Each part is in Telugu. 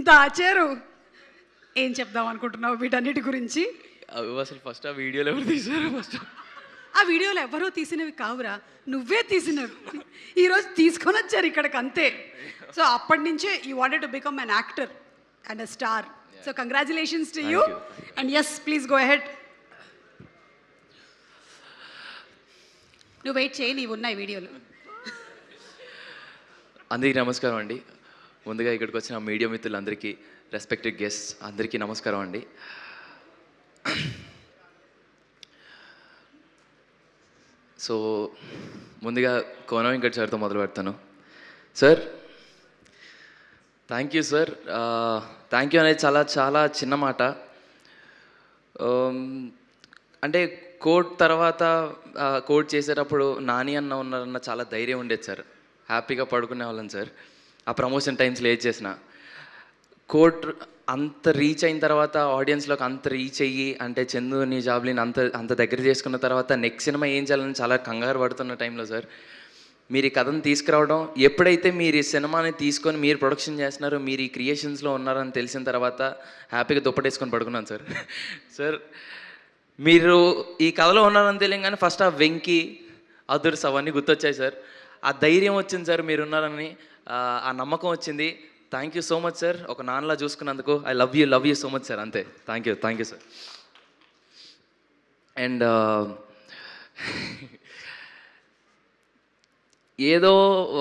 దాచారు. ఏం చెప్దాం అనుకుంటున్నావు వీటన్నిటి గురించి? అవి అసలు ఫస్ట్ ఆ వీడియోలు ఎవరు తీశారు? ఫస్ట్ ఆ వీడియోలు ఎవరో తీసినవి కావురా, నువ్వే తీసినవి. ఈరోజు తీసుకొని వచ్చారు ఇక్కడికి, అంతే. సో అప్పటి నుంచే you wanted to become an actor and a star. So congratulations to you. And yes, please go ahead. నువ్వు వెయిట్ చేయి, నీవు ఉన్నాయి వీడియోలు. అందరికీ నమస్కారం అండి. ముందుగా ఇక్కడికి వచ్చిన మీడియా మిత్రులందరికీ, రెస్పెక్టెడ్ గెస్ట్స్ అందరికీ నమస్కారం అండి. సో ముందుగా కోన వెంకట్ సార్తో మొదలు పెడతాను. Sir, thank you sir. Thank you అనేది చాలా చాలా చిన్న మాట. అంటే కోడ్ తర్వాత కోడ్ చేసేటప్పుడు నాని అన్న ఉన్నారన్న చాలా ధైర్యం ఉండేది సార్. హ్యాపీగా పడుకునే వాళ్ళం సార్. ఆ ప్రమోషన్ టైమ్స్ లేట్ చేసిన కోడ్ అంత రీచ్ అయిన తర్వాత, ఆడియన్స్లోకి అంత రీచ్ అయ్యి, అంటే చందుని జాబ్లీని అంత దగ్గర చేసుకున్న తర్వాత నెక్స్ట్ సినిమా ఏం చేయాలని చాలా కంగారు పడుతున్న టైంలో సార్ మీరు ఈ కథను తీసుకురావడం, ఎప్పుడైతే మీరు ఈ సినిమాని తీసుకొని మీరు ప్రొడక్షన్ చేస్తున్నారో, మీరు ఈ క్రియేషన్స్లో ఉన్నారని తెలిసిన తర్వాత హ్యాపీగా దుప్పటేసుకొని పడుకున్నాను సార్. సార్, మీరు ఈ కథలో ఉన్నారని తెలియగానే ఫస్ట్ ఆ వెంకీ, అదుర్స్ అవన్నీ గుర్తొచ్చాయి సార్. ఆ ధైర్యం వచ్చింది సార్, మీరు ఉన్నారని ఆ నమ్మకం వచ్చింది. Thank you so much sir. ఒక నాన్నలా చూసుకున్నందుకు I love you so much sir. అంతే. Thank you sir. అండ్ ఏదో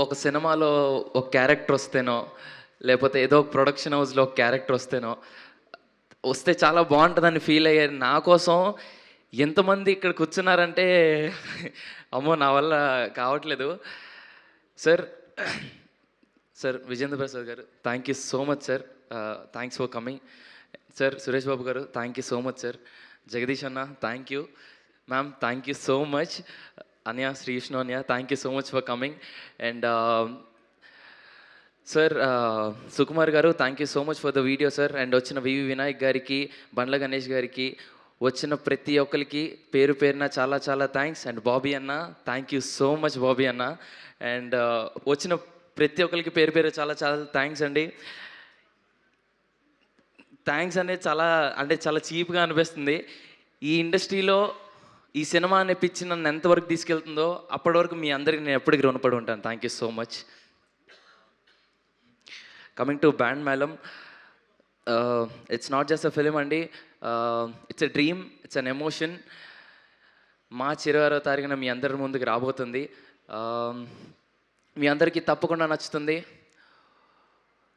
ఒక సినిమాలో ఒక క్యారెక్టర్ వస్తేనో, లేకపోతే ఏదో ఒక ప్రొడక్షన్ హౌస్లో ఒక క్యారెక్టర్ వస్తే చాలా బాగుంటుందని ఫీల్ అయ్యారు. నా కోసం ఎంతమంది ఇక్కడ కూర్చున్నారంటే అమ్మో నా వల్ల కావట్లేదు సార్. సార్ విజేంద్ర ప్రసాద్ గారు, thank you so much sir. Thanks for coming sir. Suresh Babu గారు, thank you so much sir. Jagadish అన్న, thank you. Ma'am, thank you so much. Anya, Shri Vishnu Anya, thank you so much for coming. And sir Sukumar గారు, thank you so much for the video sir. And వచ్చిన వివి వినాయక్ గారికి, బండ్ల గణేష్ గారికి, వచ్చిన ప్రతి ఒక్కరికి పేరు పేరున చాలా చాలా థ్యాంక్స్. అండ్ బాబీ అన్న, thank you so much Bobby అన్న. అండ్ వచ్చిన ప్రతి ఒక్కరికి పేరు పేరు చాలా చాలా థ్యాంక్స్ అండి. థ్యాంక్స్ అనేది చాలా చీప్గా అనిపిస్తుంది. ఈ ఇండస్ట్రీలో ఈ సినిమా అనే పిచ్చి నన్ను ఎంతవరకు తీసుకెళ్తుందో అప్పటి వరకు మీ అందరికీ నేను ఎప్పటికీ రుణపడి ఉంటాను. Thank you so much. Coming to band Melam, it's not just a film అండి, it's a dream, it's an emotion. మార్చి 26వ తారీఖున మీ అందరి ముందుకు రాబోతుంది. మీ అందరికీ తప్పకుండా నచ్చుతుంది.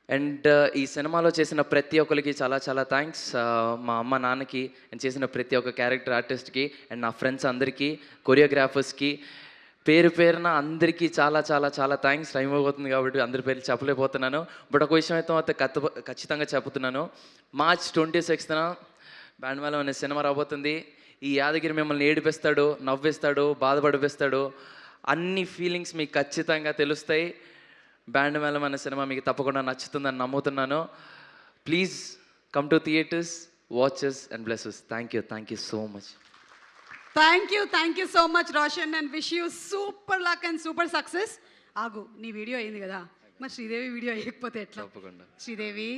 అండ్ ఈ సినిమాలో చేసిన ప్రతి ఒక్కరికి చాలా చాలా థ్యాంక్స్. మా అమ్మ నాన్నకి, అండ్ చేసిన ప్రతి ఒక్క క్యారెక్టర్ ఆర్టిస్ట్కి, అండ్ నా ఫ్రెండ్స్ అందరికీ, కొరియోగ్రాఫర్స్కి, పేరు పేరున అందరికీ చాలా చాలా చాలా థ్యాంక్స్. టైం అయిపోతుంది కాబట్టి అందరి పేర్లు చెప్పలేకపోతున్నాను. బట్ ఒక విషయం అయితే ఖచ్చితంగా చెప్తున్నాను. మార్చ్ 26న బ్యాండ్ మేళం అనే సినిమా రాబోతుంది. ఈ యాదగిరి మిమ్మల్ని ఏడిపిస్తాడు, నవ్విస్తాడు, బాధపడిపిస్తాడు. అన్ని ఫీలింగ్స్ మీకు ఖచ్చితంగా తెలుస్తాయి. బ్యాండ్ మేళం అనే సినిమా మీకు తప్పకుండా నచ్చుతుందని నమ్ముతున్నాను. Please come to theatres, watches and blesses. Thank you so much. Thank you so much Roshan, and wish you super luck and super success. ఆగు, నీ వీడియో అయింది కదా, మరి శ్రీదేవి వీడియో వేయకపోతే ఎట్లా? తప్పకుండా. శ్రీదేవి